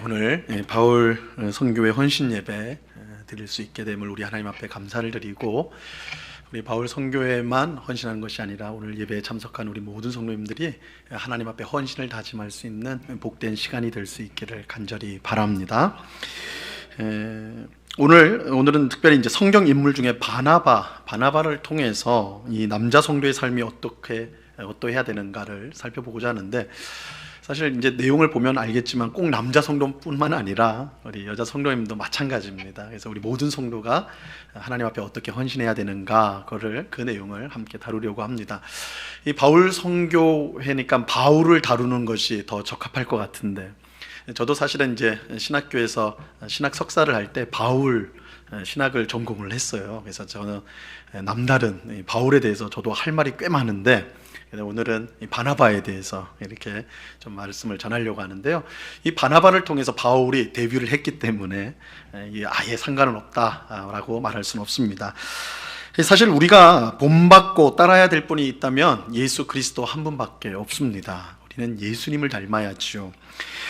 오늘 바울 선교회 헌신 예배 드릴 수 있게 됨을 우리 하나님 앞에 감사를 드리고, 우리 바울 선교회만 헌신하는 것이 아니라 오늘 예배에 참석한 우리 모든 성도님들이 하나님 앞에 헌신을 다짐할 수 있는 복된 시간이 될 수 있기를 간절히 바랍니다. 오늘은 특별히 이제 성경 인물 중에 바나바를 통해서 이 남자 성도의 삶이 어떠해야 되는가를 살펴보고자 하는데, 사실 이제 내용을 보면 알겠지만 꼭 남자 성도뿐만 아니라 우리 여자 성도님도 마찬가지입니다. 그래서 우리 모든 성도가 하나님 앞에 어떻게 헌신해야 되는가, 그 내용을 함께 다루려고 합니다. 이 바울 선교회니까 바울을 다루는 것이 더 적합할 것 같은데, 저도 사실은 이제 신학교에서 신학 석사를 할 때 바울 신학을 전공을 했어요. 그래서 저는 남다른 바울에 대해서 저도 할 말이 꽤 많은데, 오늘은 이 바나바에 대해서 이렇게 좀 말씀을 전하려고 하는데요. 이 바나바를 통해서 바울이 데뷔를 했기 때문에 아예 상관은 없다라고 말할 수는 없습니다. 사실 우리가 본받고 따라야 될 분이 있다면 예수 그리스도 한 분밖에 없습니다. 우리는 예수님을 닮아야지요.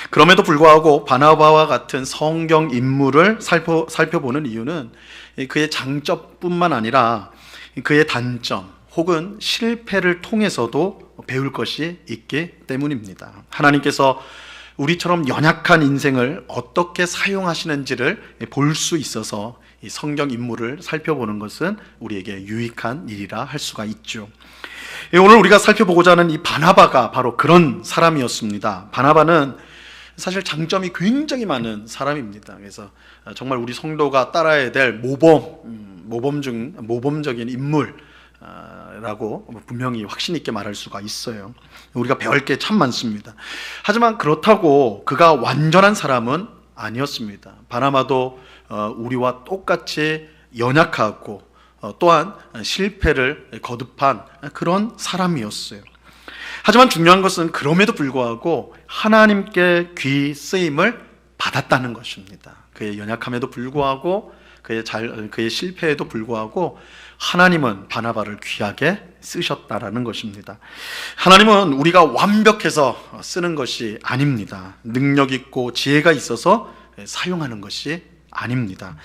그럼에도 불구하고 바나바와 같은 성경 인물을 살펴보는 이유는 그의 장점뿐만 아니라 그의 단점 혹은 실패를 통해서도 배울 것이 있기 때문입니다. 하나님께서 우리처럼 연약한 인생을 어떻게 사용하시는지를 볼 수 있어서 이 성경 인물을 살펴보는 것은 우리에게 유익한 일이라 할 수가 있죠. 오늘 우리가 살펴보고자 하는 이 바나바가 바로 그런 사람이었습니다. 바나바는 사실 장점이 굉장히 많은 사람입니다. 그래서 정말 우리 성도가 따라야 될 모범적인 인물 라고 분명히 확신 있게 말할 수가 있어요. 우리가 배울 게 참 많습니다. 하지만 그렇다고 그가 완전한 사람은 아니었습니다. 바나바도 우리와 똑같이 연약하고 또한 실패를 거듭한 그런 사람이었어요. 하지만 중요한 것은 그럼에도 불구하고 하나님께 귀 쓰임을 받았다는 것입니다. 그의 연약함에도 불구하고 그의 실패에도 불구하고 하나님은 바나바를 귀하게 쓰셨다라는 것입니다. 하나님은 우리가 완벽해서 쓰는 것이 아닙니다. 능력 있고 지혜가 있어서 사용하는 것이 아닙니다.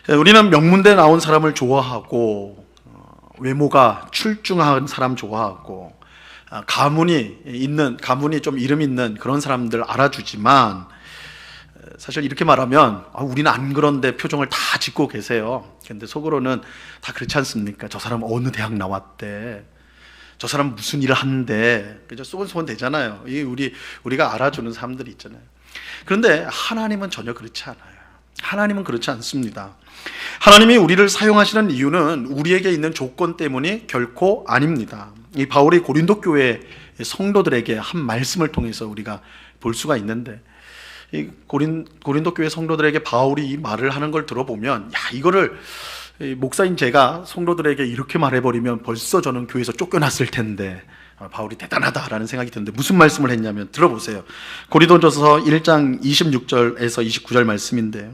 우리는 명문대 나온 사람을 좋아하고 외모가 출중한 사람 좋아하고 가문이 좀 이름 있는 그런 사람들 알아주지만, 사실 이렇게 말하면 우리는 안 그런데 표정을 다 짓고 계세요. 근데 속으로는 다 그렇지 않습니까? 저 사람 어느 대학 나왔대, 저 사람 무슨 일을 하는데, 그죠? 소곤소곤 되잖아요. 우리가 알아주는 사람들이 있잖아요. 그런데 하나님은 전혀 그렇지 않아요. 하나님은 그렇지 않습니다. 하나님이 우리를 사용하시는 이유는 우리에게 있는 조건 때문이 결코 아닙니다. 이 바울이 고린도 교회 성도들에게 한 말씀을 통해서 우리가 볼 수가 있는데, 이 고린도 교회 성도들에게 바울이 이 말을 하는 걸 들어보면, 이거를 목사인 제가 성도들에게 이렇게 말해버리면 벌써 저는 교회에서 쫓겨났을 텐데 바울이 대단하다라는 생각이 드는데, 무슨 말씀을 했냐면 들어보세요. 고린도전서 1장 26절에서 29절 말씀인데요.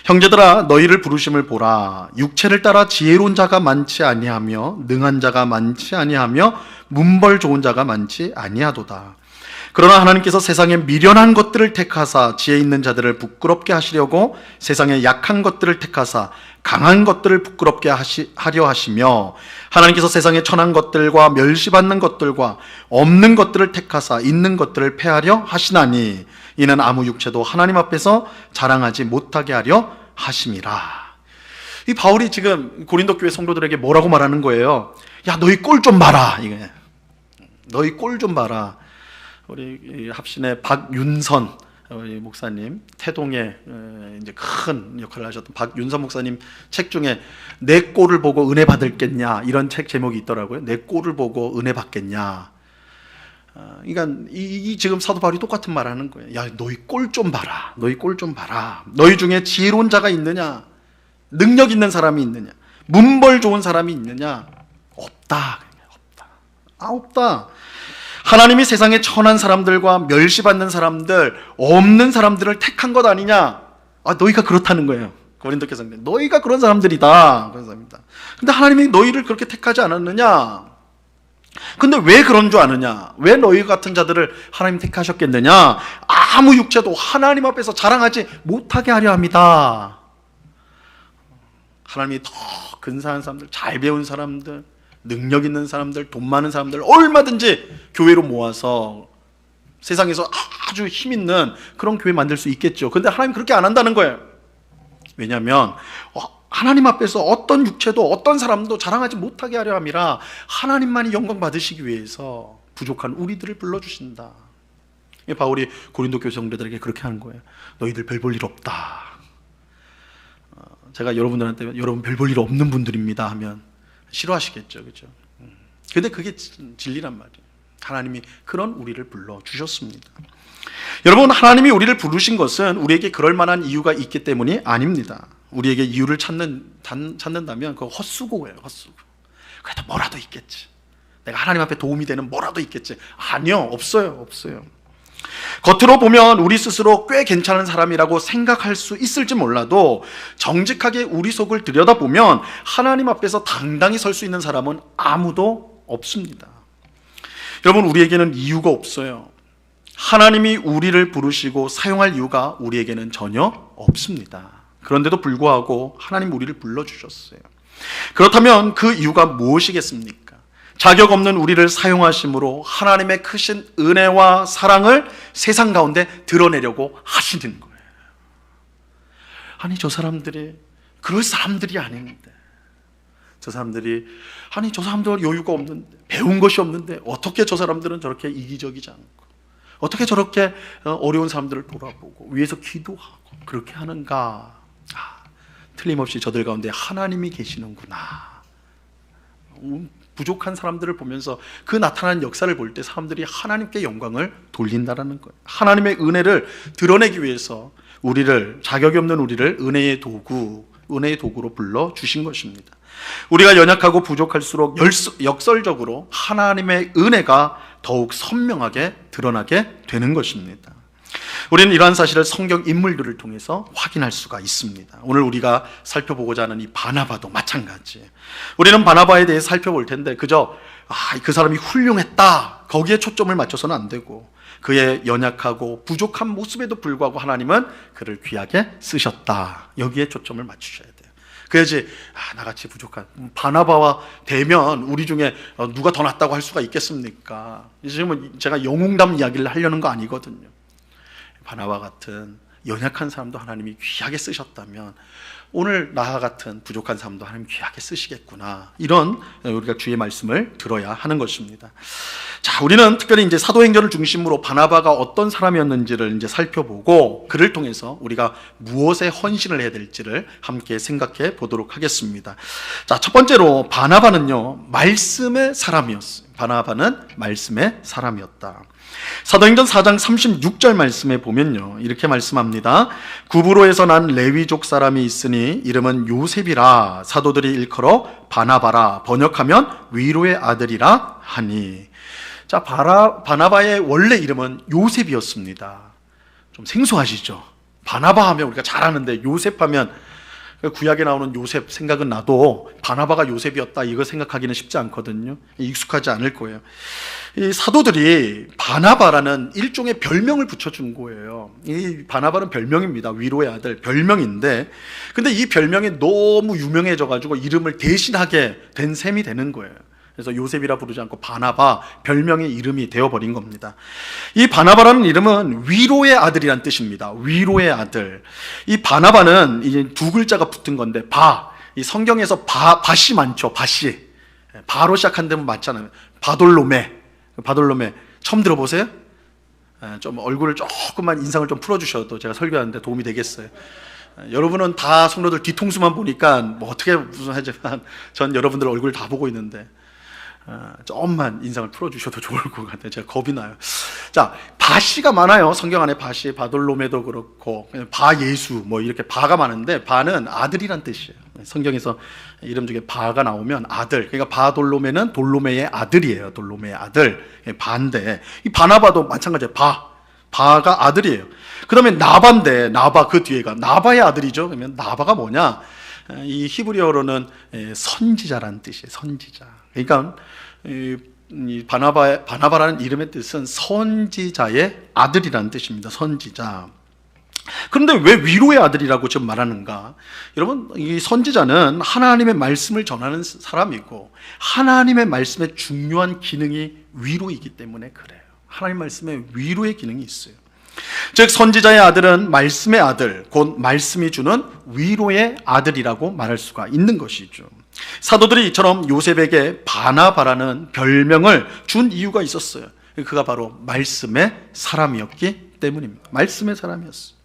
형제들아, 너희를 부르심을 보라. 육체를 따라 지혜로운 자가 많지 아니하며 능한 자가 많지 아니하며 문벌 좋은 자가 많지 아니하도다. 그러나 하나님께서 세상에 미련한 것들을 택하사 지혜 있는 자들을 부끄럽게 하시려고 세상에 약한 것들을 택하사 강한 것들을 부끄럽게 하려 하시며, 하나님께서 세상에 천한 것들과 멸시받는 것들과 없는 것들을 택하사 있는 것들을 폐하려 하시나니, 이는 아무 육체도 하나님 앞에서 자랑하지 못하게 하려 하심이라. 이 바울이 지금 고린도 교회 성도들에게 뭐라고 말하는 거예요? 야, 너희 꼴 좀 봐라. 너희 꼴 좀 봐라. 우리 합신의 박윤선 목사님, 태동에 이제 큰 역할을 하셨던 박윤선 목사님 책 중에 내 꼴을 보고 은혜 받을겠냐, 이런 책 제목이 있더라고요. 내 꼴을 보고 은혜 받겠냐. 그러니까 이 지금 사도 바울이 똑같은 말 하는 거예요. 야, 너희 꼴 좀 봐라. 너희 꼴 좀 봐라. 너희 중에 지혜로운 자가 있느냐? 능력 있는 사람이 있느냐? 문벌 좋은 사람이 있느냐? 없다. 없다. 하나님이 세상에 천한 사람들과 멸시받는 사람들, 없는 사람들을 택한 것 아니냐? 너희가 그렇다는 거예요. 고린도 교회 성도, 너희가 그런 사람들이다. 그런 사람입니다. 근데 하나님이 너희를 그렇게 택하지 않았느냐? 근데 왜 그런 줄 아느냐? 왜 너희 같은 자들을 하나님 택하셨겠느냐? 아무 육체도 하나님 앞에서 자랑하지 못하게 하려 합니다. 하나님이 더 근사한 사람들, 잘 배운 사람들, 능력 있는 사람들, 돈 많은 사람들 얼마든지 교회로 모아서 세상에서 아주 힘 있는 그런 교회 만들 수 있겠죠. 근데 하나님 그렇게 안 한다는 거예요. 왜냐하면 하나님 앞에서 어떤 육체도 어떤 사람도 자랑하지 못하게 하려 함이라 하나님만이 영광 받으시기 위해서 부족한 우리들을 불러주신다. 바울이 고린도 교회 성도들에게 그렇게 하는 거예요. 너희들 별 볼 일 없다. 제가 여러분들한테 여러분 별 볼 일 없는 분들입니다 하면 싫어하시겠죠, 그렇죠? 근데 그게 진리란 말이에요. 하나님이 그런 우리를 불러주셨습니다. 여러분, 하나님이 우리를 부르신 것은 우리에게 그럴 만한 이유가 있기 때문이 아닙니다. 우리에게 이유를 찾는다면 그거 헛수고예요, 헛수고. 그래도 뭐라도 있겠지. 내가 하나님 앞에 도움이 되는 뭐라도 있겠지. 아니요, 없어요. 겉으로 보면 우리 스스로 꽤 괜찮은 사람이라고 생각할 수 있을지 몰라도 정직하게 우리 속을 들여다보면 하나님 앞에서 당당히 설 수 있는 사람은 아무도 없습니다. 여러분, 우리에게는 이유가 없어요. 하나님이 우리를 부르시고 사용할 이유가 우리에게는 전혀 없습니다. 그런데도 불구하고 하나님 우리를 불러주셨어요. 그렇다면 그 이유가 무엇이겠습니까? 자격 없는 우리를 사용하심으로 하나님의 크신 은혜와 사랑을 세상 가운데 드러내려고 하시는 거예요. 아니, 저 사람들이 그럴 사람들이 아닌데, 저 사람들은 여유가 없는데, 배운 것이 없는데 어떻게 저 사람들은 저렇게 이기적이지 않고 어떻게 저렇게 어려운 사람들을 돌아보고 위해서 기도하고 그렇게 하는가? 틀림없이 저들 가운데 하나님이 계시는구나. 부족한 사람들을 보면서 그 나타난 역사를 볼 때 사람들이 하나님께 영광을 돌린다라는 거예요. 하나님의 은혜를 드러내기 위해서 우리를, 자격이 없는 우리를 은혜의 도구로 불러주신 것입니다. 우리가 연약하고 부족할수록 역설적으로 하나님의 은혜가 더욱 선명하게 드러나게 되는 것입니다. 우리는 이러한 사실을 성경 인물들을 통해서 확인할 수가 있습니다. 오늘 우리가 살펴보고자 하는 이 바나바도 마찬가지. 우리는 바나바에 대해 살펴볼 텐데 그저 그 사람이 훌륭했다 거기에 초점을 맞춰서는 안 되고 그의 연약하고 부족한 모습에도 불구하고 하나님은 그를 귀하게 쓰셨다. 여기에 초점을 맞추셔야 돼요. 그래야지 나같이 부족한 바나바와 대면 우리 중에 누가 더 낫다고 할 수가 있겠습니까? 지금은 제가 영웅담 이야기를 하려는 거 아니거든요. 바나바 같은 연약한 사람도 하나님이 귀하게 쓰셨다면 오늘 나 같은 부족한 사람도 하나님 귀하게 쓰시겠구나. 이런 우리가 주의 말씀을 들어야 하는 것입니다. 자, 우리는 특별히 이제 사도행전을 중심으로 바나바가 어떤 사람이었는지를 이제 살펴보고 그를 통해서 우리가 무엇에 헌신을 해야 될지를 함께 생각해 보도록 하겠습니다. 자, 첫 번째로 바나바는요, 말씀의 사람이었어요. 바나바는 말씀의 사람이었다. 사도행전 4장 36절 말씀에 보면요, 이렇게 말씀합니다. 구브로에서 난 레위족 사람이 있으니 이름은 요셉이라 사도들이 일컬어 바나바라 번역하면 위로의 아들이라 하니. 자, 바나바의 원래 이름은 요셉이었습니다. 좀 생소하시죠? 바나바 하면 우리가 잘 아는데 요셉 하면 구약에 나오는 요셉 생각은 나도 바나바가 요셉이었다 이거 생각하기는 쉽지 않거든요. 익숙하지 않을 거예요. 이 사도들이 바나바라는 일종의 별명을 붙여준 거예요. 이 바나바는 별명입니다. 위로의 아들, 별명인데 근데 이 별명이 너무 유명해져 가지고 이름을 대신하게 된 셈이 되는 거예요. 그래서 요셉이라 부르지 않고 바나바, 별명의 이름이 되어버린 겁니다. 이 바나바라는 이름은 위로의 아들이란 뜻입니다. 위로의 아들. 이 바나바는 이제 두 글자가 붙은 건데 이 성경에서 밭이 많죠. 밭이. 바로 시작한 데면 맞잖아요. 바돌로메 처음 들어보세요? 좀 얼굴을 조금만 인상을 좀 풀어주셔도 제가 설교하는데 도움이 되겠어요. 여러분은 다 성도들 뒤통수만 보니까 뭐 어떻게 무슨 하지만 전 여러분들 얼굴 다 보고 있는데 조금만 인상을 풀어주셔도 좋을 것 같아요. 제가 겁이 나요. 자, 바시가 많아요. 성경 안에 바시, 바돌로메도 그렇고 바예수 뭐 이렇게 바가 많은데 바는 아들이란 뜻이에요. 성경에서 이름 중에 바가 나오면 아들, 그러니까 바돌로메는 돌로메의 아들이에요. 돌로메의 아들, 바인데 이 바나바도 마찬가지예요. 바가 아들이에요. 그 다음에 나바인데 나바 그 뒤에가 나바의 아들이죠. 그러면 나바가 뭐냐? 이 히브리어로는 선지자라는 뜻이에요. 선지자. 그러니까 이 바나바라는 이름의 뜻은 선지자의 아들이라는 뜻입니다. 선지자. 그런데 왜 위로의 아들이라고 지금 말하는가? 여러분, 이 선지자는 하나님의 말씀을 전하는 사람이고 하나님의 말씀의 중요한 기능이 위로이기 때문에 그래요. 하나님 말씀에 위로의 기능이 있어요. 즉 선지자의 아들은 말씀의 아들, 곧 말씀이 주는 위로의 아들이라고 말할 수가 있는 것이죠. 사도들이 이처럼 요셉에게 바나바라는 별명을 준 이유가 있었어요. 그가 바로 말씀의 사람이었기 때문입니다. 말씀의 사람이었어요.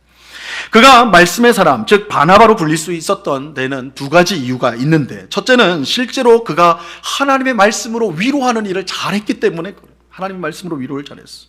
그가 말씀의 사람, 즉 바나바로 불릴 수 있었던 데는 두 가지 이유가 있는데, 첫째는 실제로 그가 하나님의 말씀으로 위로하는 일을 잘했기 때문에 그래요. 하나님의 말씀으로 위로를 잘했어요.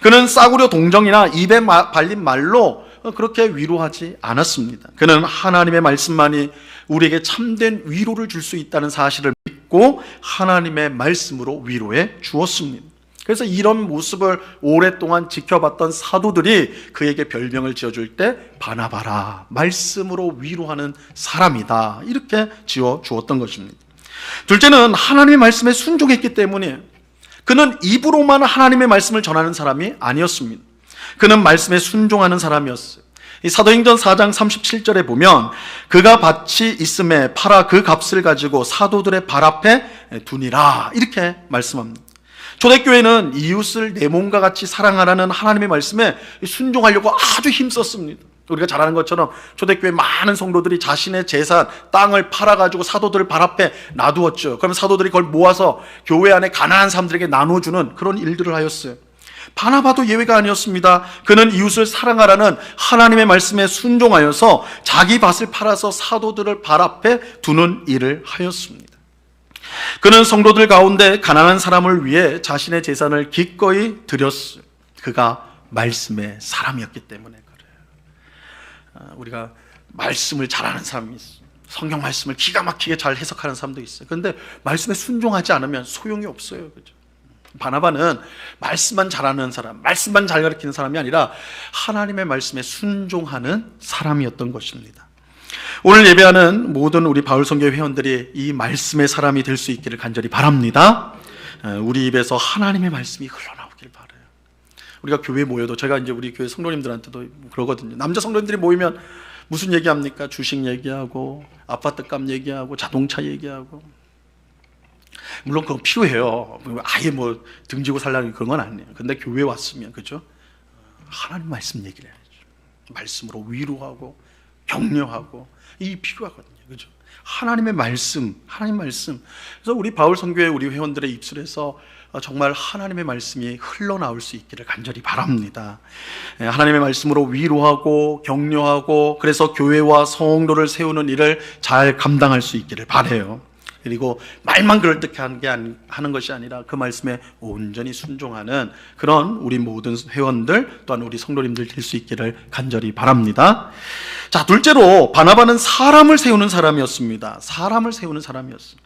그는 싸구려 동정이나 입에 발린 말로 그렇게 위로하지 않았습니다. 그는 하나님의 말씀만이 우리에게 참된 위로를 줄 수 있다는 사실을 믿고 하나님의 말씀으로 위로해 주었습니다. 그래서 이런 모습을 오랫동안 지켜봤던 사도들이 그에게 별명을 지어줄 때 바나바라, 말씀으로 위로하는 사람이다, 이렇게 지어주었던 것입니다. 둘째는 하나님의 말씀에 순종했기 때문이에요. 그는 입으로만 하나님의 말씀을 전하는 사람이 아니었습니다. 그는 말씀에 순종하는 사람이었어요. 이 사도행전 4장 37절에 보면 그가 밭이 있음에 팔아 그 값을 가지고 사도들의 발 앞에 두니라, 이렇게 말씀합니다. 초대교회는 이웃을 내 몸과 같이 사랑하라는 하나님의 말씀에 순종하려고 아주 힘썼습니다. 우리가 잘 아는 것처럼 초대교회 많은 성도들이 자신의 재산, 땅을 팔아가지고 사도들 발 앞에 놔두었죠. 그러면 사도들이 그걸 모아서 교회 안에 가난한 사람들에게 나눠주는 그런 일들을 하였어요. 바나바도 예외가 아니었습니다. 그는 이웃을 사랑하라는 하나님의 말씀에 순종하여서 자기 밭을 팔아서 사도들을 발 앞에 두는 일을 하였습니다. 그는 성도들 가운데 가난한 사람을 위해 자신의 재산을 기꺼이 드렸어요. 그가 말씀의 사람이었기 때문에 그래요. 우리가 말씀을 잘하는 사람이 있어요. 성경 말씀을 기가 막히게 잘 해석하는 사람도 있어요. 그런데 말씀에 순종하지 않으면 소용이 없어요. 그죠? 바나바는 말씀만 잘하는 사람, 말씀만 잘 가르치는 사람이 아니라 하나님의 말씀에 순종하는 사람이었던 것입니다. 오늘 예배하는 모든 우리 바울선교 회원들이 이 말씀의 사람이 될 수 있기를 간절히 바랍니다. 우리 입에서 하나님의 말씀이 흘러나오길 바라요. 우리가 교회에 모여도, 제가 이제 우리 교회 성도님들한테도 그러거든요. 남자 성도님들이 모이면 무슨 얘기합니까? 주식 얘기하고 아파트값 얘기하고 자동차 얘기하고. 물론 그건 필요해요. 아예 뭐 등지고 살라는 그런 건 아니에요. 근데 교회에 왔으면, 그죠? 하나님 말씀 얘기를 해야죠. 말씀으로 위로하고 격려하고, 이 필요하거든요. 그죠? 하나님의 말씀, 하나님 말씀. 그래서 우리 바울 선교회 우리 회원들의 입술에서 정말 하나님의 말씀이 흘러나올 수 있기를 간절히 바랍니다. 하나님의 말씀으로 위로하고 격려하고, 그래서 교회와 성도를 세우는 일을 잘 감당할 수 있기를 바라요. 그리고 말만 그럴듯하게 하는 것이 아니라 그 말씀에 온전히 순종하는 그런 우리 모든 회원들, 또한 우리 성도님들 될 수 있기를 간절히 바랍니다. 자, 둘째로 바나바는 사람을 세우는 사람이었습니다. 사람을 세우는 사람이었습니다.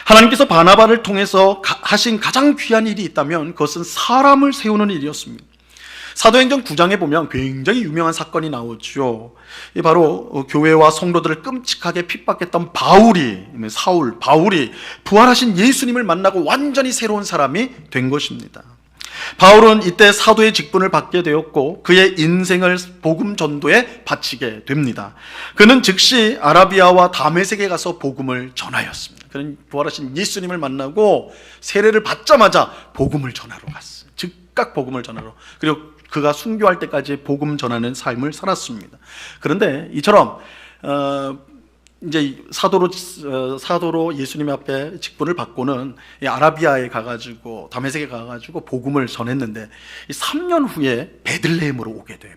하나님께서 바나바를 통해서 하신 가장 귀한 일이 있다면 그것은 사람을 세우는 일이었습니다. 사도행전 9장에 보면 굉장히 유명한 사건이 나오죠. 바로 교회와 성도들을 끔찍하게 핍박했던 바울이 부활하신 예수님을 만나고 완전히 새로운 사람이 된 것입니다. 바울은 이때 사도의 직분을 받게 되었고 그의 인생을 복음 전도에 바치게 됩니다. 그는 즉시 아라비아와 다메섹에 가서 복음을 전하였습니다. 그는 부활하신 예수님을 만나고 세례를 받자마자 복음을 전하러 갔어요. 즉각 복음을 전하러. 그리고 그가 순교할 때까지 복음 전하는 삶을 살았습니다. 그런데 이처럼 이제 사도로 예수님 앞에 직분을 받고는 아라비아에 가가지고 다메섹에 가가지고 복음을 전했는데 3년 후에 베들레헴으로 오게 돼요.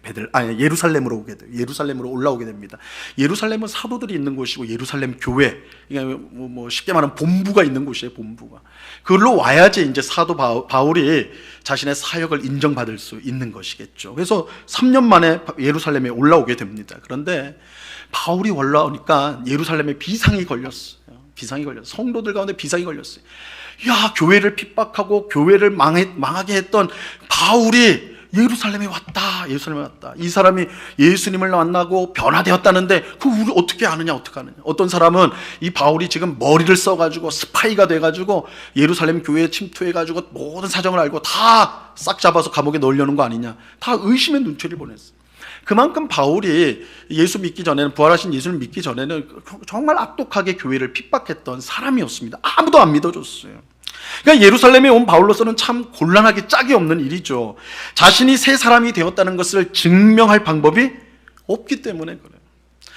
예루살렘으로 오게 돼요. 예루살렘으로 올라오게 됩니다. 예루살렘은 사도들이 있는 곳이고 예루살렘 교회, 뭐 쉽게 말하면 본부가 있는 곳이에요. 본부가. 그걸로 와야지 이제 사도 바울이 자신의 사역을 인정받을 수 있는 것이겠죠. 그래서 3년 만에 예루살렘에 올라오게 됩니다. 그런데 바울이 올라오니까 예루살렘에 비상이 걸렸어요. 성도들 가운데 비상이 걸렸어요. 야, 교회를 핍박하고 교회를 망하게 했던 바울이 예루살렘에 왔다. 예루살렘에 왔다. 이 사람이 예수님을 만나고 변화되었다는데 그 우리 어떻게 아느냐, 어떻게 아느냐. 어떤 사람은 이 바울이 지금 머리를 써가지고 스파이가 돼가지고 예루살렘 교회에 침투해가지고 모든 사정을 알고 다 싹 잡아서 감옥에 넣으려는 거 아니냐. 다 의심의 눈초리를 보냈어요. 그만큼 바울이 예수 믿기 전에는, 부활하신 예수를 믿기 전에는 정말 악독하게 교회를 핍박했던 사람이었습니다. 아무도 안 믿어줬어요. 그러니까 예루살렘에 온 바울로서는 참 곤란하기 짝이 없는 일이죠. 자신이 새 사람이 되었다는 것을 증명할 방법이 없기 때문에 그래요.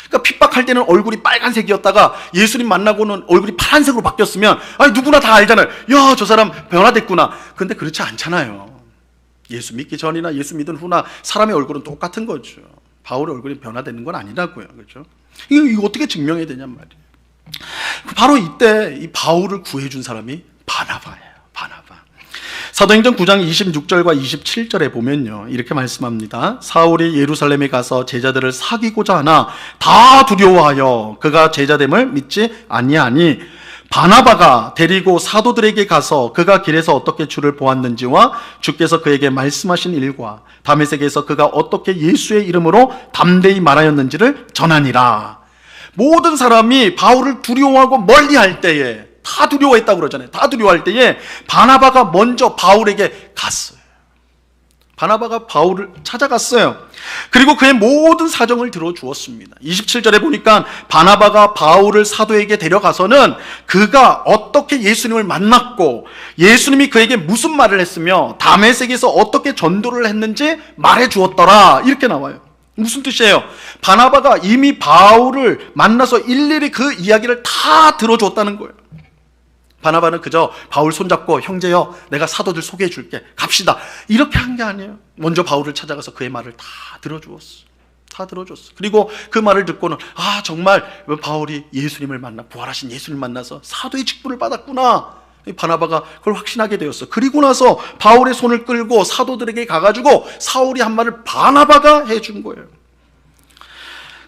그러니까 핍박할 때는 얼굴이 빨간색이었다가 예수님 만나고는 얼굴이 파란색으로 바뀌었으면 아니 누구나 다 알잖아요. 야, 저 사람 변화됐구나. 근데 그렇지 않잖아요. 예수 믿기 전이나 예수 믿은 후나 사람의 얼굴은 똑같은 거죠. 바울의 얼굴이 변화되는 건 아니라고요. 그렇죠? 이거 어떻게 증명해야 되냔 말이에요. 바로 이때 이 바울을 구해준 사람이 바나바예요. 바나바. 사도행전 9장 26절과 27절에 보면요, 이렇게 말씀합니다. 사울이 예루살렘에 가서 제자들을 사귀고자 하나 다 두려워하여 그가 제자됨을 믿지 아니하니 바나바가 데리고 사도들에게 가서 그가 길에서 어떻게 주를 보았는지와 주께서 그에게 말씀하신 일과 다메섹에서 그가 어떻게 예수의 이름으로 담대히 말하였는지를 전하니라. 모든 사람이 바울을 두려워하고 멀리할 때에, 다 두려워했다고 그러잖아요. 다 두려워할 때에 바나바가 먼저 바울에게 갔어요. 바나바가 바울을 찾아갔어요. 그리고 그의 모든 사정을 들어주었습니다. 27절에 보니까 바나바가 바울을 사도에게 데려가서는 그가 어떻게 예수님을 만났고 예수님이 그에게 무슨 말을 했으며 다메섹에서 어떻게 전도를 했는지 말해 주었더라. 이렇게 나와요. 무슨 뜻이에요? 바나바가 이미 바울을 만나서 일일이 그 이야기를 다 들어줬다는 거예요. 바나바는 그저 바울 손잡고 형제여 내가 사도들 소개해 줄게 갑시다 이렇게 한 게 아니에요. 먼저 바울을 찾아가서 그의 말을 다 들어주었어. 다 들어줬어. 그리고 그 말을 듣고는 아, 정말 바울이 예수님을 만나, 부활하신 예수님을 만나서 사도의 직분을 받았구나. 바나바가 그걸 확신하게 되었어. 그리고 나서 바울의 손을 끌고 사도들에게 가가지고 사울이 한 말을 바나바가 해준 거예요.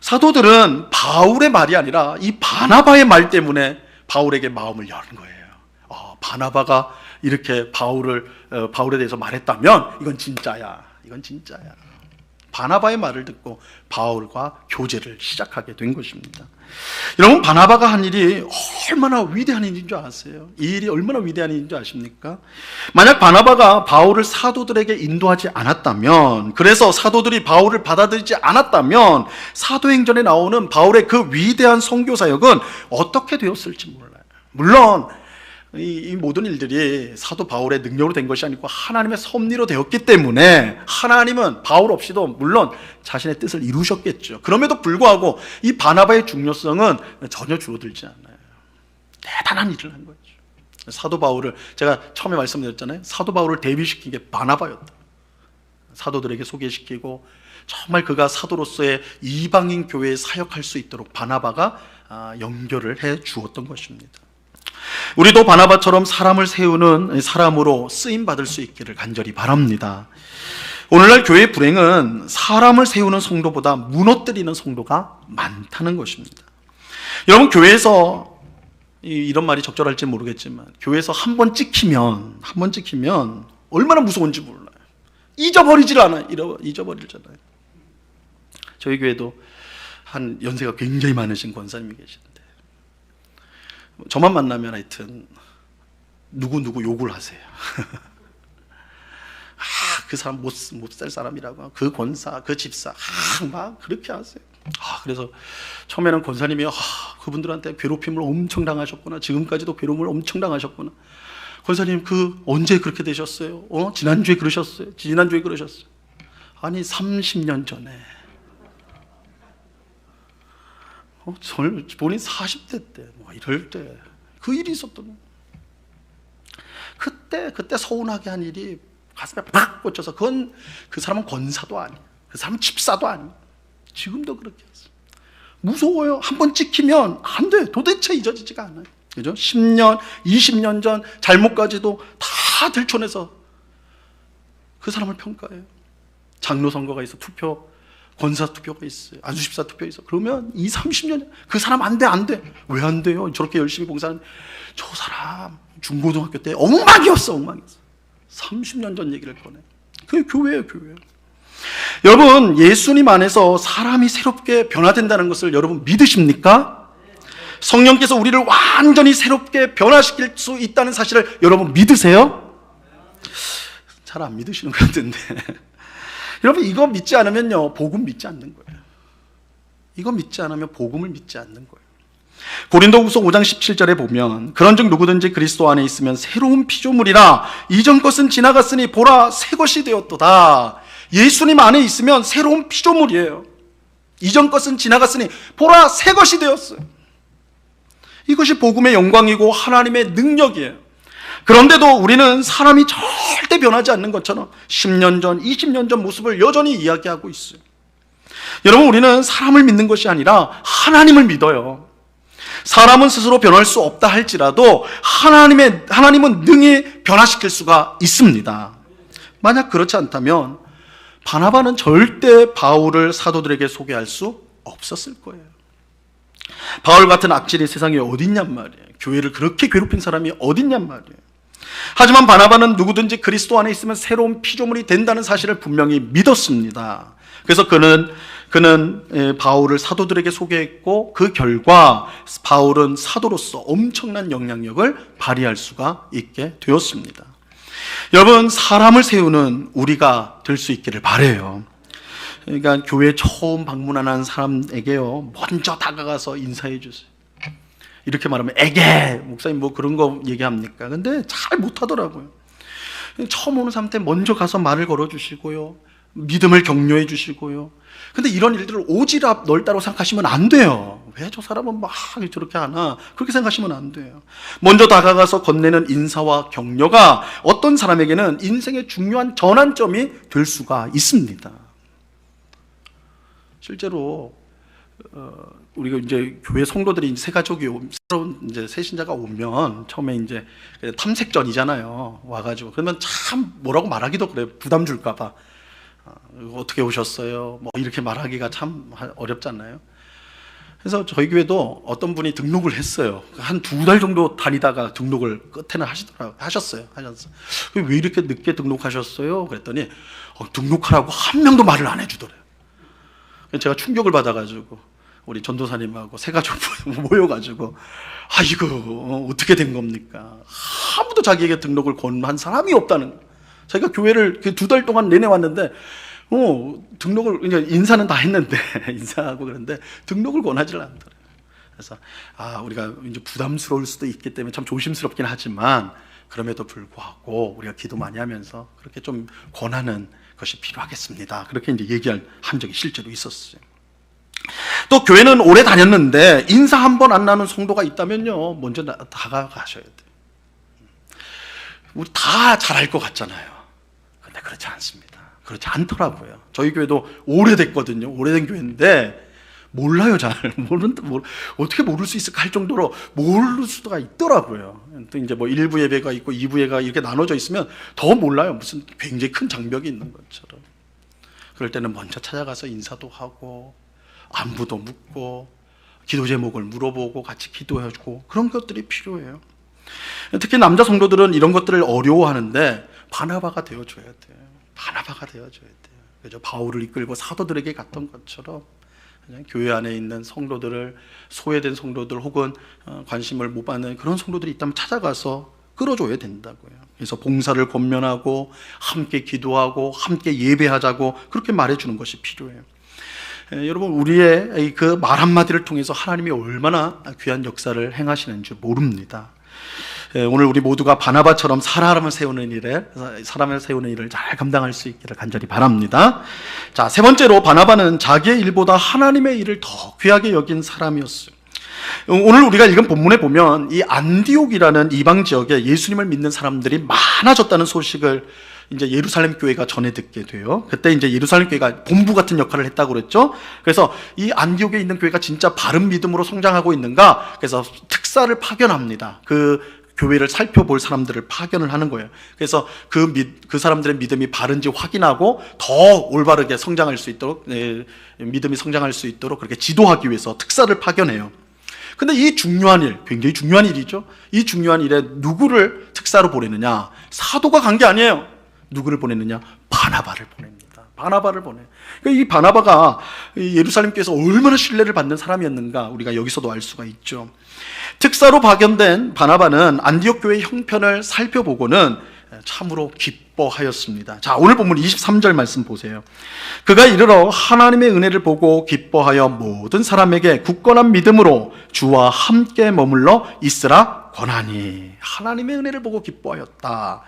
사도들은 바울의 말이 아니라 이 바나바의 말 때문에 바울에게 마음을 여는 거예요. 바나바가 이렇게 바울에 대해서 말했다면 이건 진짜야. 이건 진짜야. 바나바의 말을 듣고 바울과 교제를 시작하게 된 것입니다. 여러분, 바나바가 한 일이 얼마나 위대한 일인 줄 아세요? 이 일이 얼마나 위대한 일인 줄 아십니까? 만약 바나바가 바울을 사도들에게 인도하지 않았다면, 그래서 사도들이 바울을 받아들이지 않았다면 사도행전에 나오는 바울의 그 위대한 선교 사역은 어떻게 되었을지 몰라요. 물론 이 모든 일들이 사도 바울의 능력으로 된 것이 아니고 하나님의 섭리로 되었기 때문에 하나님은 바울 없이도 물론 자신의 뜻을 이루셨겠죠. 그럼에도 불구하고 이 바나바의 중요성은 전혀 줄어들지 않아요. 대단한 일을 한 거죠. 사도 바울을, 제가 처음에 말씀드렸잖아요. 사도 바울을 데뷔시킨 게 바나바였다. 사도들에게 소개시키고 정말 그가 사도로서의 이방인 교회에 사역할 수 있도록 바나바가 연결을 해 주었던 것입니다. 우리도 바나바처럼 사람을 세우는 사람으로 쓰임받을 수 있기를 간절히 바랍니다. 오늘날 교회의 불행은 사람을 세우는 성도보다 무너뜨리는 성도가 많다는 것입니다. 여러분, 교회에서 이런 말이 적절할지 모르겠지만 교회에서 한 번 찍히면 얼마나 무서운지 몰라요. 잊어버리질 않아요. 잊어버리잖아요. 저희 교회도 한 연세가 굉장히 많으신 권사님이 계시는데 저만 만나면 하여튼 누구 욕을 하세요. 그 사람 못 살 사람이라고, 그 권사, 그 집사, 막 그렇게 하세요. 그래서 처음에는 권사님이 그분들한테 괴롭힘을 엄청 당하셨구나, 지금까지도 괴로움을 엄청 당하셨구나. 권사님 언제 그렇게 되셨어요? 지난주에 그러셨어요? 아니 30년 전에 본인 40대 때 이럴 때 그 일이 있었던 거예요. 그때 서운하게 한 일이 가슴에 팍 꽂혀서 그 사람은 권사도 아니야. 그 사람은 집사도 아니야. 지금도 그렇게 했어. 무서워요. 한번 찍히면 안 돼. 도대체 잊어지지가 않아요. 그죠? 10년, 20년 전 잘못까지도 다 들춰내서 그 사람을 평가해요. 장로 선거가 있어, 권사 투표가 있어요. 안수집사 투표 있어. 그러면 30년 그 사람 안 돼. 왜 안 돼요? 저렇게 열심히 봉사하는 저 사람 중고등학교 때 엉망이었어. 30년 전 얘기를 꺼내. 그게 교회예요, 교회. 여러분, 예수님 안에서 사람이 새롭게 변화된다는 것을 여러분 믿으십니까? 성령께서 우리를 완전히 새롭게 변화시킬 수 있다는 사실을 여러분 믿으세요? 잘 안 믿으시는 것 같은데. 여러분, 이거 믿지 않으면요, 복음 믿지 않는 거예요. 이거 믿지 않으면 복음을 믿지 않는 거예요. 고린도후서 5장 17절에 보면 그런즉 누구든지 그리스도 안에 있으면 새로운 피조물이라 이전 것은 지나갔으니 보라 새 것이 되었도다. 예수님 안에 있으면 새로운 피조물이에요. 이전 것은 지나갔으니 보라 새 것이 되었어요. 이것이 복음의 영광이고 하나님의 능력이에요. 그런데도 우리는 사람이 절대 변하지 않는 것처럼 10년 전, 20년 전 모습을 여전히 이야기하고 있어요. 여러분, 우리는 사람을 믿는 것이 아니라 하나님을 믿어요. 사람은 스스로 변할 수 없다 할지라도 하나님은 능히 변화시킬 수가 있습니다. 만약 그렇지 않다면 바나바는 절대 바울을 사도들에게 소개할 수 없었을 거예요. 바울 같은 악질이 세상에 어딨냔 말이에요. 교회를 그렇게 괴롭힌 사람이 어딨냔 말이에요. 하지만 바나바는 누구든지 그리스도 안에 있으면 새로운 피조물이 된다는 사실을 분명히 믿었습니다. 그래서 그는 바울을 사도들에게 소개했고 그 결과 바울은 사도로서 엄청난 영향력을 발휘할 수가 있게 되었습니다. 여러분, 사람을 세우는 우리가 될 수 있기를 바라요. 그러니까 교회 처음 방문하는 사람에게요, 먼저 다가가서 인사해 주세요. 이렇게 말하면 에게 목사님 뭐 그런 거 얘기합니까? 근데 잘 못하더라고요. 처음 오는 사람한테 먼저 가서 말을 걸어주시고요, 믿음을 격려해 주시고요. 근데 이런 일들을 오지랖 넓다고 생각하시면 안 돼요. 왜 저 사람은 막 저렇게 하나, 그렇게 생각하시면 안 돼요. 먼저 다가가서 건네는 인사와 격려가 어떤 사람에게는 인생의 중요한 전환점이 될 수가 있습니다. 실제로 우리가 이제 교회 성도들이 새 가족이 새로운 이제 새 신자가 오면 처음에 이제 탐색전이잖아요. 와가지고 그러면 참 뭐라고 말하기도 그래요. 부담 줄까봐. 어떻게 오셨어요? 뭐 이렇게 말하기가 참 어렵잖아요. 그래서 저희 교회도 어떤 분이 등록을 했어요. 한 2달 정도 다니다가 등록을 끝에는 하셨어요. 왜 이렇게 늦게 등록하셨어요? 그랬더니 등록하라고 한 명도 말을 안 해주더래요. 제가 충격을 받아가지고 우리 전도사님하고 세 가족 모여가지고 이거 어떻게 된 겁니까? 아무도 자기에게 등록을 권한 사람이 없다는 거예요. 자기가 교회를 2달 동안 내내 왔는데 등록을 그냥 인사는 다 했는데 인사하고 그런데 등록을 권하지를 않더래요. 그래서 우리가 이제 부담스러울 수도 있기 때문에 참 조심스럽긴 하지만 그럼에도 불구하고 우리가 기도 많이 하면서 그렇게 좀 권하는 것이 필요하겠습니다. 그렇게 이제 한 적이 실제로 있었어요. 또 교회는 오래 다녔는데 인사 한 번 안 나눈 성도가 있다면요, 먼저 다가가셔야 돼요. 우리 다 잘할 것 같잖아요. 근데 그렇지 않습니다. 그렇지 않더라고요. 저희 교회도 오래됐거든요. 오래된 교회인데 몰라요, 잘. 어떻게 모를 수 있을까 할 정도로 모를 수가 있더라고요. 또 이제 뭐 1부 예배가 있고 2부 예배가 이렇게 나눠져 있으면 더 몰라요. 무슨 굉장히 큰 장벽이 있는 것처럼. 그럴 때는 먼저 찾아가서 인사도 하고 안부도 묻고 기도 제목을 물어보고 같이 기도해주고 그런 것들이 필요해요. 특히 남자 성도들은 이런 것들을 어려워하는데 바나바가 되어줘야 돼요. 바나바가 되어줘야 돼요. 그죠? 바울을 이끌고 사도들에게 갔던 것처럼 그냥 교회 안에 있는 성도들을, 소외된 성도들 혹은 관심을 못 받는 그런 성도들이 있다면 찾아가서 끌어줘야 된다고요. 그래서 봉사를 권면하고 함께 기도하고 함께 예배하자고 그렇게 말해주는 것이 필요해요. 여러분, 우리의 그 말 한마디를 통해서 하나님이 얼마나 귀한 역사를 행하시는지 모릅니다. 오늘 우리 모두가 바나바처럼 사람을 세우는 일을 잘 감당할 수 있기를 간절히 바랍니다. 자, 세 번째로 바나바는 자기의 일보다 하나님의 일을 더 귀하게 여긴 사람이었어요. 오늘 우리가 읽은 본문에 보면 이 안디옥이라는 이방 지역에 예수님을 믿는 사람들이 많아졌다는 소식을 이제 예루살렘 교회가 전해 듣게 돼요. 그때 이제 예루살렘 교회가 본부 같은 역할을 했다고 그랬죠. 그래서 이 안디옥에 있는 교회가 진짜 바른 믿음으로 성장하고 있는가? 그래서 특사를 파견합니다. 그 교회를 살펴볼 사람들을 파견을 하는 거예요. 그래서 그 사람들의 믿음이 바른지 확인하고 더 올바르게 성장할 수 있도록, 믿음이 성장할 수 있도록 그렇게 지도하기 위해서 특사를 파견해요. 근데 이 중요한 일, 굉장히 중요한 일이죠. 이 중요한 일에 누구를 특사로 보내느냐? 사도가 간 게 아니에요. 누구를 보내느냐? 바나바를 보냅니다. 바나바를 보내. 그러니까 이 바나바가 예루살렘 교회에서 얼마나 신뢰를 받는 사람이었는가 우리가 여기서도 알 수가 있죠. 특사로 파견된 바나바는 안디옥 교회의 형편을 살펴보고는 참으로 기뻐하였습니다. 자, 오늘 본문 23절 말씀 보세요. 그가 이르러 하나님의 은혜를 보고 기뻐하여 모든 사람에게 굳건한 믿음으로 주와 함께 머물러 있으라 권하니. 하나님의 은혜를 보고 기뻐하였다.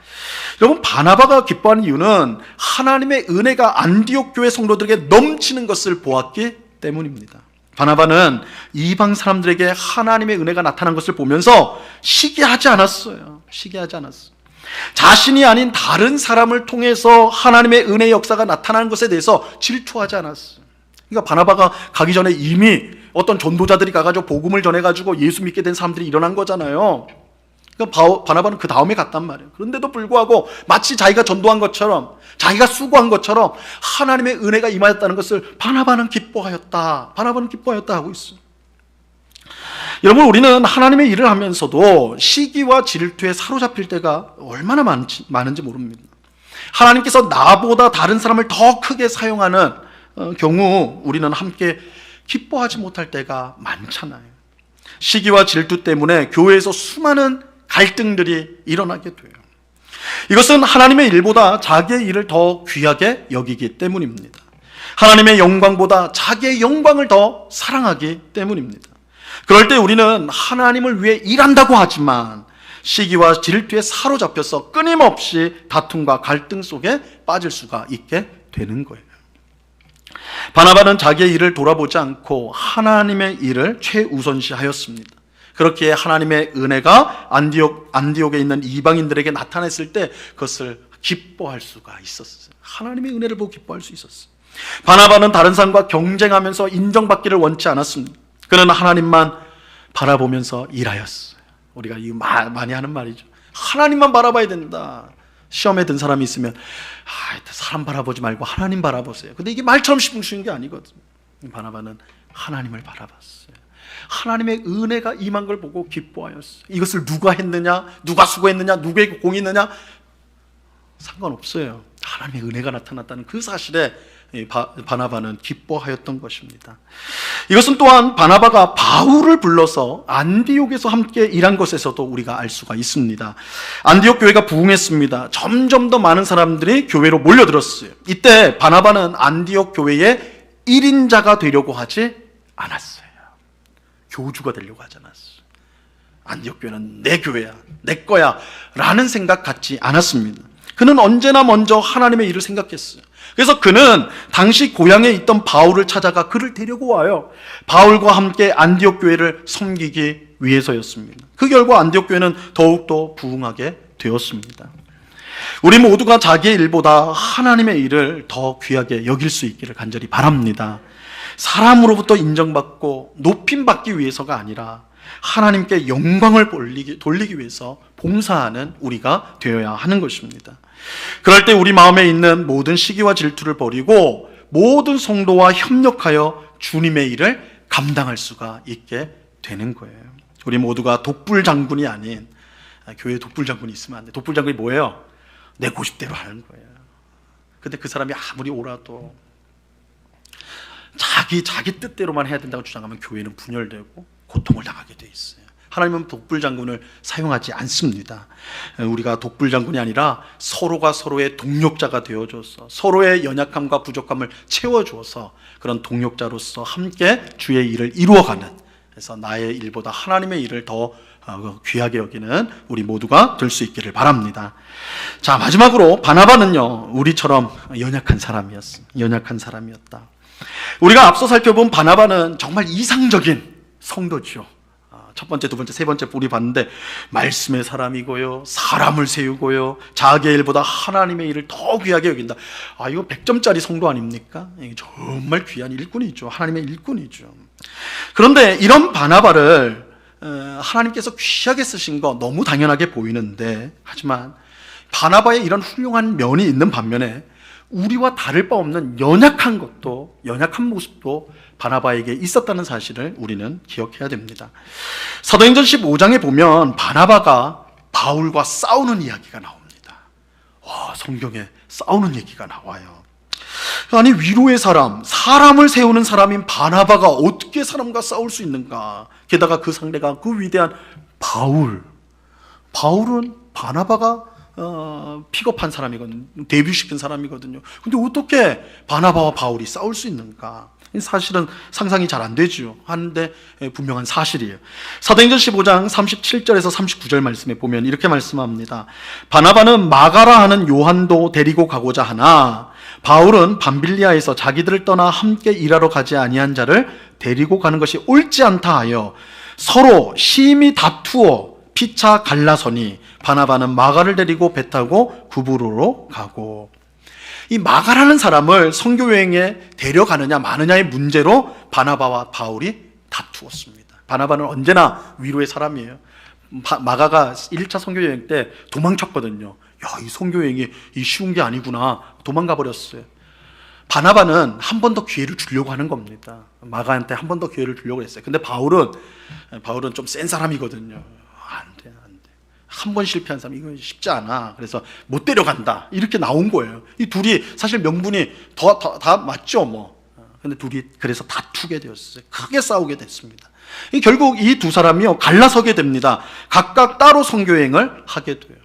여러분, 바나바가 기뻐하는 이유는 하나님의 은혜가 안디옥 교회 성도들에게 넘치는 것을 보았기 때문입니다. 바나바는 이방 사람들에게 하나님의 은혜가 나타난 것을 보면서 시기하지 않았어요. 시기하지 않았어요. 자신이 아닌 다른 사람을 통해서 하나님의 은혜의 역사가 나타나는 것에 대해서 질투하지 않았어요. 그러니까 바나바가 가기 전에 이미 어떤 전도자들이 가가지고 복음을 전해가지고 예수 믿게 된 사람들이 일어난 거잖아요. 그러니까 바나바는 그 다음에 갔단 말이에요. 그런데도 불구하고 마치 자기가 전도한 것처럼, 자기가 수고한 것처럼 하나님의 은혜가 임하였다는 것을 바나바는 기뻐하였다 하고 있어요. 여러분, 우리는 하나님의 일을 하면서도 시기와 질투에 사로잡힐 때가 얼마나 많은지 모릅니다. 하나님께서 나보다 다른 사람을 더 크게 사용하는 경우 우리는 함께 기뻐하지 못할 때가 많잖아요. 시기와 질투 때문에 교회에서 수많은 갈등들이 일어나게 돼요. 이것은 하나님의 일보다 자기의 일을 더 귀하게 여기기 때문입니다. 하나님의 영광보다 자기의 영광을 더 사랑하기 때문입니다. 그럴 때 우리는 하나님을 위해 일한다고 하지만 시기와 질투에 사로잡혀서 끊임없이 다툼과 갈등 속에 빠질 수가 있게 되는 거예요. 바나바는 자기의 일을 돌아보지 않고 하나님의 일을 최우선시하였습니다. 그렇기에 하나님의 은혜가 안디옥에 있는 이방인들에게 나타났을 때 그것을 기뻐할 수가 있었어요. 하나님의 은혜를 보고 기뻐할 수 있었어요. 바나바는 다른 사람과 경쟁하면서 인정받기를 원치 않았습니다. 그는 하나님만 바라보면서 일하였어요. 우리가 이거 많이 하는 말이죠. 하나님만 바라봐야 된다. 시험에 든 사람이 있으면 사람 바라보지 말고 하나님 바라보세요. 근데 이게 말처럼 쉬운 게 아니거든요. 바나바는 하나님을 바라봤어요. 하나님의 은혜가 임한 걸 보고 기뻐하였어요. 이것을 누가 했느냐, 누가 수고했느냐, 누구의 공이 있느냐 상관없어요. 하나님의 은혜가 나타났다는 그 사실에 바나바는 기뻐하였던 것입니다. 이것은 또한 바나바가 바울을 불러서 안디옥에서 함께 일한 것에서도 우리가 알 수가 있습니다. 안디옥 교회가 부흥했습니다. 점점 더 많은 사람들이 교회로 몰려들었어요. 이때 바나바는 안디옥 교회의 1인자가 되려고 하지 않았어요. 교주가 되려고 하지 않았어요. 안디옥 교회는 내 교회야, 내 거야 라는 생각 갖지 않았습니다. 그는 언제나 먼저 하나님의 일을 생각했어요. 그래서 그는 당시 고향에 있던 바울을 찾아가 그를 데리고 와요. 바울과 함께 안디옥 교회를 섬기기 위해서였습니다. 그 결과 안디옥 교회는 더욱더 부흥하게 되었습니다. 우리 모두가 자기의 일보다 하나님의 일을 더 귀하게 여길 수 있기를 간절히 바랍니다. 사람으로부터 인정받고 높임받기 위해서가 아니라 하나님께 영광을 돌리기 위해서 봉사하는 우리가 되어야 하는 것입니다. 그럴 때 우리 마음에 있는 모든 시기와 질투를 버리고 모든 성도와 협력하여 주님의 일을 감당할 수가 있게 되는 거예요. 우리 모두가 독불 장군이 아닌, 교회에 독불 장군이 있으면 안 돼. 독불 장군이 뭐예요? 내 고집대로 하는 거예요. 근데 그 사람이 아무리 오라도 자기 뜻대로만 해야 된다고 주장하면 교회는 분열되고 고통을 당하게 돼 있어요. 하나님은 독불 장군을 사용하지 않습니다. 우리가 독불 장군이 아니라 서로가 서로의 동력자가 되어줘서 서로의 연약함과 부족함을 채워주어서 그런 동력자로서 함께 주의 일을 이루어가는, 그래서 나의 일보다 하나님의 일을 더 귀하게 여기는 우리 모두가 될 수 있기를 바랍니다. 자, 마지막으로 바나바는요, 우리처럼 연약한 사람이었다. 우리가 앞서 살펴본 바나바는 정말 이상적인 성도죠. 첫 번째, 두 번째, 세 번째 우리 봤는데 말씀의 사람이고요, 사람을 세우고요, 자기의 일보다 하나님의 일을 더 귀하게 여긴다. 이거 100점짜리 성도 아닙니까? 정말 귀한 일꾼이죠. 하나님의 일꾼이죠. 그런데 이런 바나바를 하나님께서 귀하게 쓰신 거 너무 당연하게 보이는데, 하지만 바나바의 이런 훌륭한 면이 있는 반면에 우리와 다를 바 없는 연약한 모습도 바나바에게 있었다는 사실을 우리는 기억해야 됩니다. 사도행전 15장에 보면 바나바가 바울과 싸우는 이야기가 나옵니다. 성경에 싸우는 얘기가 나와요. 아니, 위로의 사람, 사람을 세우는 사람인 바나바가 어떻게 사람과 싸울 수 있는가? 게다가 그 상대가 그 위대한 바울은 바나바가 픽업한 사람이거든요. 데뷔시킨 사람이거든요. 근데 어떻게 바나바와 바울이 싸울 수 있는가? 사실은 상상이 잘 안 되죠. 하는데 분명한 사실이에요. 사도행전 15장 37절에서 39절 말씀에 보면 이렇게 말씀합니다. 바나바는 마가라 하는 요한도 데리고 가고자 하나 바울은 밤빌리아에서 자기들을 떠나 함께 일하러 가지 아니한 자를 데리고 가는 것이 옳지 않다 하여 서로 심히 다투어 피차 갈라서니 바나바는 마가를 데리고 배 타고 구브로로 가고, 이 마가라는 사람을 선교 여행에 데려가느냐 마느냐의 문제로 바나바와 바울이 다투었습니다. 바나바는 언제나 위로의 사람이에요. 마가가 1차 선교 여행 때 도망쳤거든요. 이 선교 여행이 쉬운 게 아니구나, 도망가 버렸어요. 바나바는 한 번 더 기회를 주려고 하는 겁니다. 마가한테 한 번 더 기회를 주려고 했어요. 근데 바울은 좀 센 사람이거든요. 안 돼. 한 번 실패한 사람 이거 쉽지 않아. 그래서 못 데려간다. 이렇게 나온 거예요. 이 둘이 사실 명분이 다 맞죠, 뭐. 근데 둘이 그래서 다투게 되었어요. 크게 싸우게 됐습니다. 결국 이 두 사람이요 갈라서게 됩니다. 각각 따로 선교여행을 하게 돼요.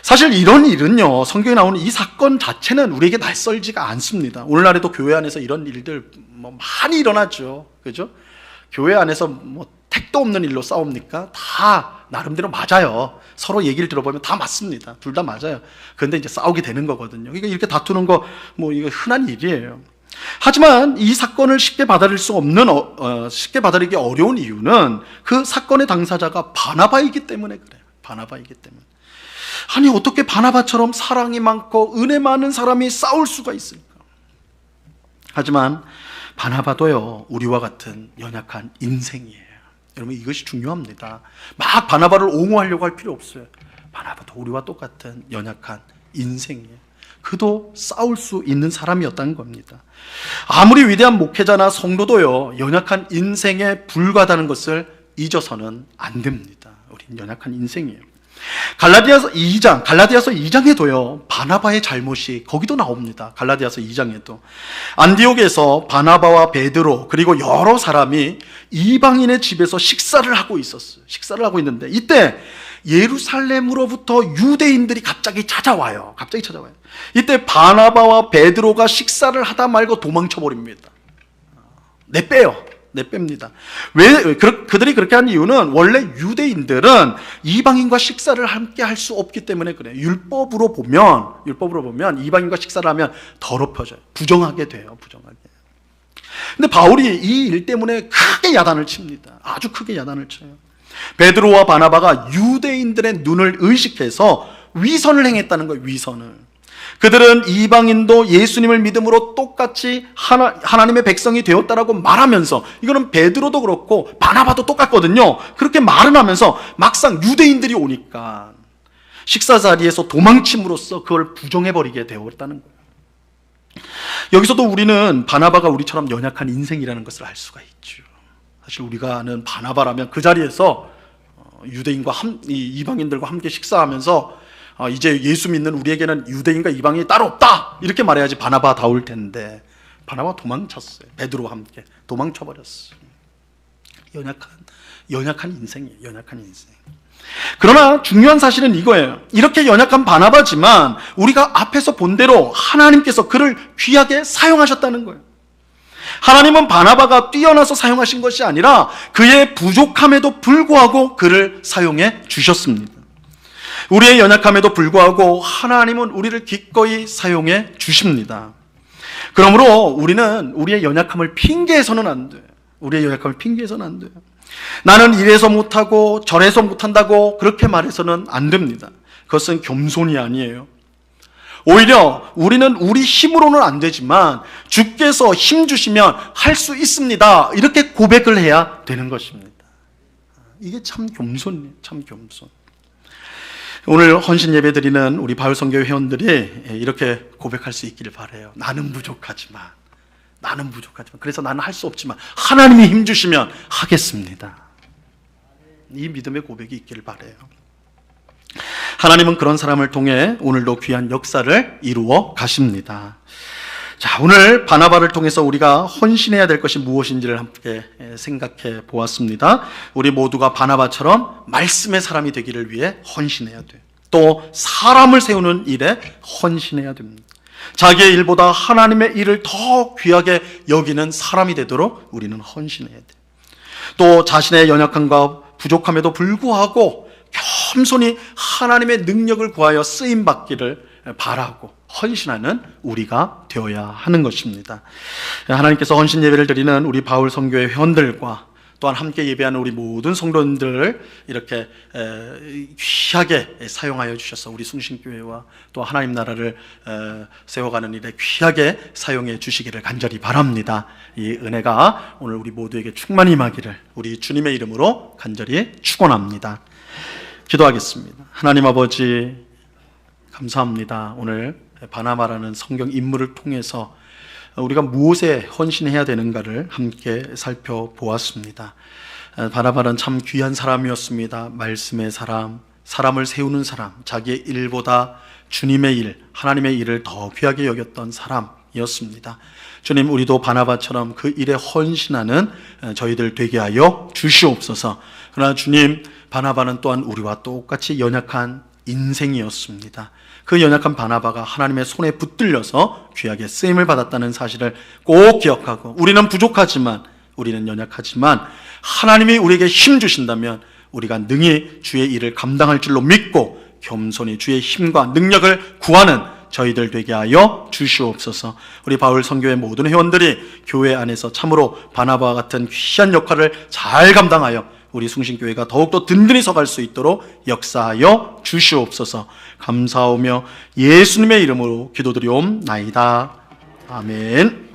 사실 이런 일은요, 성경에 나오는 이 사건 자체는 우리에게 낯설지가 않습니다. 오늘날에도 교회 안에서 이런 일들 많이 일어나죠. 그죠? 교회 안에서 택도 없는 일로 싸웁니까? 다 나름대로 맞아요. 서로 얘기를 들어보면 다 맞습니다. 둘 다 맞아요. 그런데 이제 싸우게 되는 거거든요. 그러니까 이렇게 다투는 거 이거 흔한 일이에요. 하지만 이 사건을 쉽게 받아들일 수 없는 쉽게 받아들이기 어려운 이유는 그 사건의 당사자가 바나바이기 때문에 그래요. 바나바이기 때문에. 아니, 어떻게 바나바처럼 사랑이 많고 은혜 많은 사람이 싸울 수가 있을까? 하지만 바나바도요, 우리와 같은 연약한 인생이에요. 여러분, 이것이 중요합니다. 막 바나바를 옹호하려고 할 필요 없어요. 바나바도 우리와 똑같은 연약한 인생이에요. 그도 싸울 수 있는 사람이었다는 겁니다. 아무리 위대한 목회자나 성도도요, 연약한 인생에 불과하다는 것을 잊어서는 안 됩니다. 우린 연약한 인생이에요. 갈라디아서 2장에도요 바나바의 잘못이 거기도 나옵니다. 갈라디아서 2장에도 안디옥에서 바나바와 베드로 그리고 여러 사람이 이방인의 집에서 식사를 하고 있었어요. 식사를 하고 있는데 이때 예루살렘으로부터 유대인들이 갑자기 찾아와요. 이때 바나바와 베드로가 식사를 하다 말고 도망쳐 버립니다. 내뺍니다. 왜 그들이 그렇게 한 이유는 원래 유대인들은 이방인과 식사를 함께 할 수 없기 때문에 그래요. 율법으로 보면 이방인과 식사를 하면 더럽혀져요. 부정하게 돼요. 근데 바울이 이 일 때문에 크게 야단을 칩니다. 아주 크게 야단을 쳐요. 베드로와 바나바가 유대인들의 눈을 의식해서 위선을 행했다는 거예요. 위선을. 그들은 이방인도 예수님을 믿음으로 똑같이 하나님의 백성이 되었다라고 말하면서, 이거는 베드로도 그렇고 바나바도 똑같거든요. 그렇게 말을 하면서 막상 유대인들이 오니까 식사 자리에서 도망침으로써 그걸 부정해버리게 되었다는 거예요. 여기서도 우리는 바나바가 우리처럼 연약한 인생이라는 것을 알 수가 있죠. 사실 우리가 아는 바나바라면 그 자리에서 유대인과 이방인들과 함께 식사하면서 이제 예수 믿는 우리에게는 유대인과 이방인이 따로 없다, 이렇게 말해야지 바나바다울 텐데 바나바 도망쳤어요. 베드로와 함께 도망쳐버렸어요. 연약한 인생이에요. 연약한 인생. 그러나 중요한 사실은 이거예요. 이렇게 연약한 바나바지만 우리가 앞에서 본 대로 하나님께서 그를 귀하게 사용하셨다는 거예요. 하나님은 바나바가 뛰어나서 사용하신 것이 아니라 그의 부족함에도 불구하고 그를 사용해 주셨습니다. 우리의 연약함에도 불구하고 하나님은 우리를 기꺼이 사용해 주십니다. 그러므로 우리는 우리의 연약함을 핑계해서는 안 돼요. 나는 이래서 못하고 저래서 못한다고 그렇게 말해서는 안 됩니다. 그것은 겸손이 아니에요. 오히려 우리는 우리 힘으로는 안 되지만 주께서 힘 주시면 할 수 있습니다, 이렇게 고백을 해야 되는 것입니다. 이게 참 겸손이에요. 참 겸손. 오늘 헌신 예배 드리는 우리 바울선교 회원들이 이렇게 고백할 수 있기를 바라요. 나는 부족하지만 그래서 나는 할 수 없지만 하나님이 힘 주시면 하겠습니다. 이 믿음의 고백이 있기를 바라요. 하나님은 그런 사람을 통해 오늘도 귀한 역사를 이루어 가십니다. 자, 오늘 바나바를 통해서 우리가 헌신해야 될 것이 무엇인지를 함께 생각해 보았습니다. 우리 모두가 바나바처럼 말씀의 사람이 되기를 위해 헌신해야 돼요. 또 사람을 세우는 일에 헌신해야 됩니다. 자기의 일보다 하나님의 일을 더 귀하게 여기는 사람이 되도록 우리는 헌신해야 돼요. 또 자신의 연약함과 부족함에도 불구하고 겸손히 하나님의 능력을 구하여 쓰임받기를 바라고 헌신하는 우리가 되어야 하는 것입니다. 하나님께서 헌신 예배를 드리는 우리 바울 선교회 회원들과 또한 함께 예배하는 우리 모든 성도님들을 이렇게 귀하게 사용하여 주셔서 우리 숭신교회와 또 하나님 나라를 세워가는 일에 귀하게 사용해 주시기를 간절히 바랍니다. 이 은혜가 오늘 우리 모두에게 충만히 임하기를 우리 주님의 이름으로 간절히 축원합니다. 기도하겠습니다. 하나님 아버지 감사합니다. 오늘 바나바라는 성경 인물을 통해서 우리가 무엇에 헌신해야 되는가를 함께 살펴보았습니다. 바나바는 참 귀한 사람이었습니다. 말씀의 사람, 사람을 세우는 사람, 자기의 일보다 주님의 일, 하나님의 일을 더 귀하게 여겼던 사람이었습니다. 주님, 우리도 바나바처럼 그 일에 헌신하는 저희들 되게 하여 주시옵소서. 그러나 주님, 바나바는 또한 우리와 똑같이 연약한 인생이었습니다. 그 연약한 바나바가 하나님의 손에 붙들려서 귀하게 쓰임을 받았다는 사실을 꼭 기억하고, 우리는 부족하지만, 우리는 연약하지만 하나님이 우리에게 힘 주신다면 우리가 능히 주의 일을 감당할 줄로 믿고 겸손히 주의 힘과 능력을 구하는 저희들 되게 하여 주시옵소서. 우리 바울 선교회 모든 회원들이 교회 안에서 참으로 바나바와 같은 귀한 역할을 잘 감당하여 우리 숭신교회가 더욱더 든든히 서갈 수 있도록 역사하여 주시옵소서. 감사하며 예수님의 이름으로 기도드리옵나이다. 아멘.